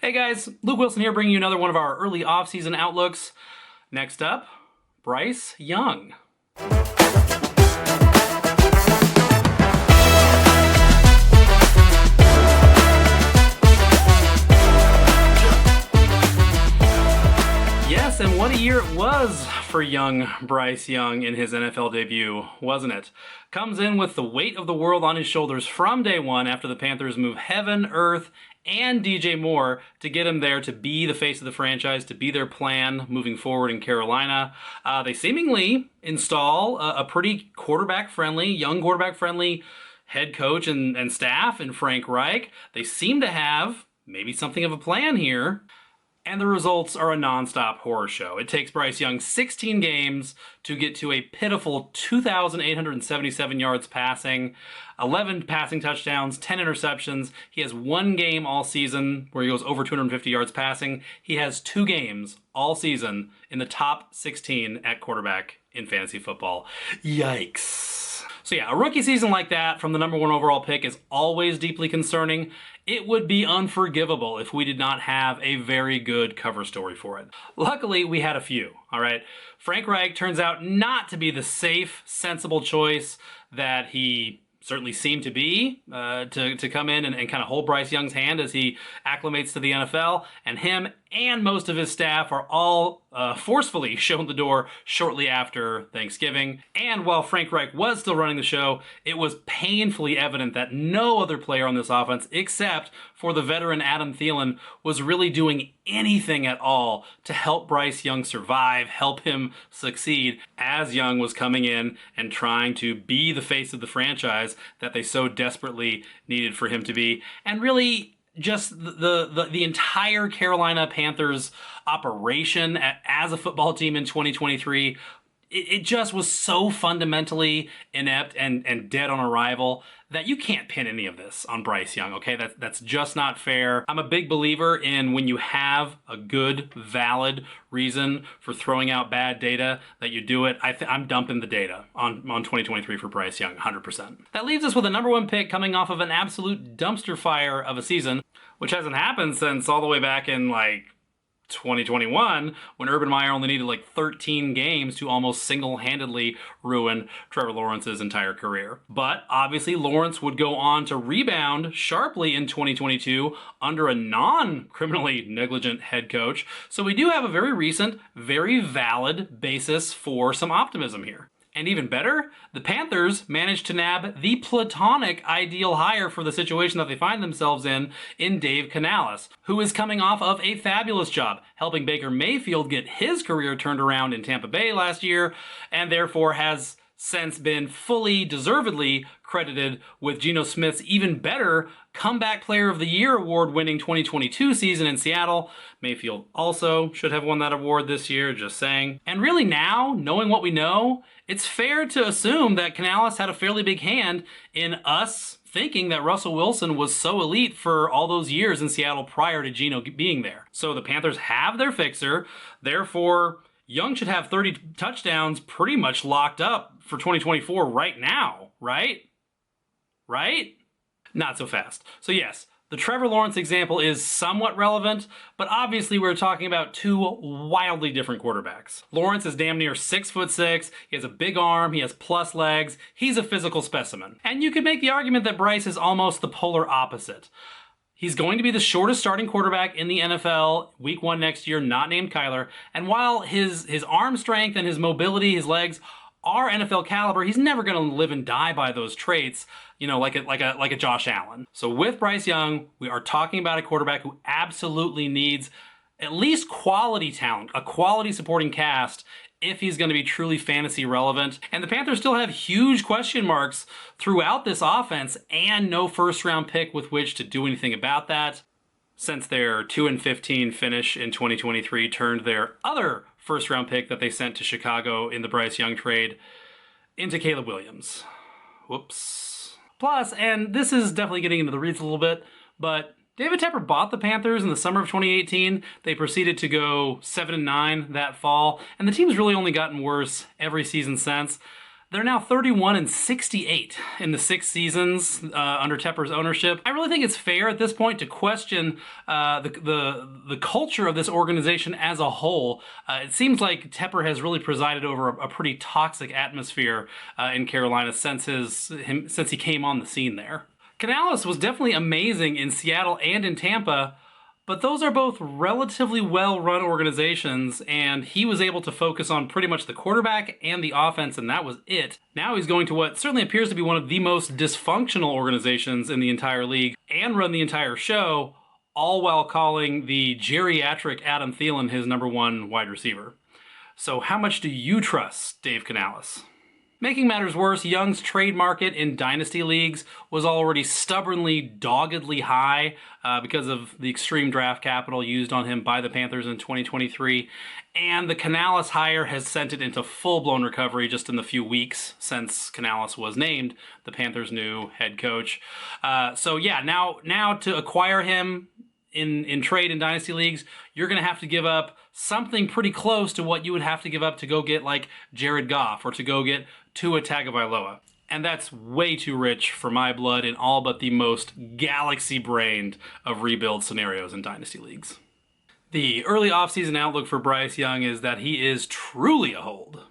Hey guys, Luke Wilson here bringing you another one of our early offseason outlooks. Next up, Bryce Young. Yes, and what a year it was for young Bryce Young in his NFL debut, wasn't it? Comes in with the weight of the world on his shoulders from day one after the Panthers move heaven, earth, and DJ Moore to get him there to be the face of the franchise, to be their plan moving forward in Carolina. They seemingly install a pretty young quarterback-friendly head coach and staff in Frank Reich. They seem to have maybe something of a plan here. And the results are a non-stop horror show. It takes Bryce Young 16 games to get to a pitiful 2,877 yards passing, 11 passing touchdowns, 10 interceptions. He has one game all season where he goes over 250 yards passing. He has 2 games all season in the top 16 at quarterback in fantasy football. Yikes. So yeah, a rookie season like that from the number 1 overall pick is always deeply concerning. It would be unforgivable if we did not have a very good cover story for it. Luckily, we had a few, all right? Frank Reich turns out not to be the safe, sensible choice that he certainly seemed to be to come in and kind of hold Bryce Young's hand as he acclimates to the NFL. And him and most of his staff are all forcefully shown the door shortly after Thanksgiving. And while Frank Reich was still running the show, it was painfully evident that no other player on this offense, except for the veteran Adam Thielen, was really doing anything at all to help Bryce Young survive, help him succeed, as Young was coming in and trying to be the face of the franchise that they so desperately needed for him to be. And really, just the entire Carolina Panthers operation as a football team in 2023, it just was so fundamentally inept and dead on arrival that you can't pin any of this on Bryce Young, okay? That's just not fair. I'm a big believer in when you have a good, valid reason for throwing out bad data, that you do it. I'm dumping the data on 2023 for Bryce Young, 100%. That leaves us with a number 1 pick coming off of an absolute dumpster fire of a season, which hasn't happened since all the way back in 2021, when Urban Meyer only needed 13 games to almost single-handedly ruin Trevor Lawrence's entire career. But obviously Lawrence would go on to rebound sharply in 2022 under a non-criminally negligent head coach. So we do have a very recent, very valid basis for some optimism here. And even better, the Panthers managed to nab the platonic ideal hire for the situation that they find themselves in Dave Canales, who is coming off of a fabulous job helping Baker Mayfield get his career turned around in Tampa Bay last year, and therefore has since been fully, deservedly credited with Geno Smith's even better Comeback Player of the Year award-winning 2022 season in Seattle. Mayfield also should have won that award this year, just saying. And really now, knowing what we know, it's fair to assume that Canales had a fairly big hand in us thinking that Russell Wilson was so elite for all those years in Seattle prior to Geno being there. So the Panthers have their fixer, therefore Young should have 30 touchdowns pretty much locked up for 2024 right now, right? Right? Not so fast. So yes, the Trevor Lawrence example is somewhat relevant, but obviously we're talking about 2 wildly different quarterbacks. Lawrence is damn near 6'6", he has a big arm, he has plus legs, he's a physical specimen. And you could make the argument that Bryce is almost the polar opposite. He's going to be the shortest starting quarterback in the NFL week 1 next year, not named Kyler. And while his arm strength and his mobility, his legs, are NFL caliber, he's never going to live and die by those traits, like a Josh Allen. So with Bryce Young, we are talking about a quarterback who absolutely needs at least quality talent, a quality supporting cast, if he's going to be truly fantasy relevant. And the Panthers still have huge question marks throughout this offense and no first-round pick with which to do anything about that, since their 2-15 finish in 2023 turned their other first-round pick that they sent to Chicago in the Bryce Young trade into Caleb Williams. Whoops. Plus, and this is definitely getting into the weeds a little bit, but David Tepper bought the Panthers in the summer of 2018. They proceeded to go 7-9 that fall, and the team's really only gotten worse every season since. They're now 31-68 in the 6 seasons under Tepper's ownership. I really think it's fair at this point to question the culture of this organization as a whole. It seems like Tepper has really presided over a pretty toxic atmosphere in Carolina since he came on the scene there. Canales was definitely amazing in Seattle and in Tampa, but those are both relatively well-run organizations, and he was able to focus on pretty much the quarterback and the offense, and that was it. Now he's going to what certainly appears to be one of the most dysfunctional organizations in the entire league and run the entire show, all while calling the geriatric Adam Thielen his #1 wide receiver. So how much do you trust Dave Canales? Making matters worse, Young's trade market in dynasty leagues was already stubbornly, doggedly high because of the extreme draft capital used on him by the Panthers in 2023. And the Canales hire has sent it into full-blown recovery just in the few weeks since Canales was named the Panthers' new head coach. So yeah, now to acquire him in trade in dynasty leagues, you're going to have to give up something pretty close to what you would have to give up to go get like Jared Goff or to go get Tua Tagovailoa. And that's way too rich for my blood in all but the most galaxy-brained of rebuild scenarios in dynasty leagues. The early offseason outlook for Bryce Young is that he is truly a hold.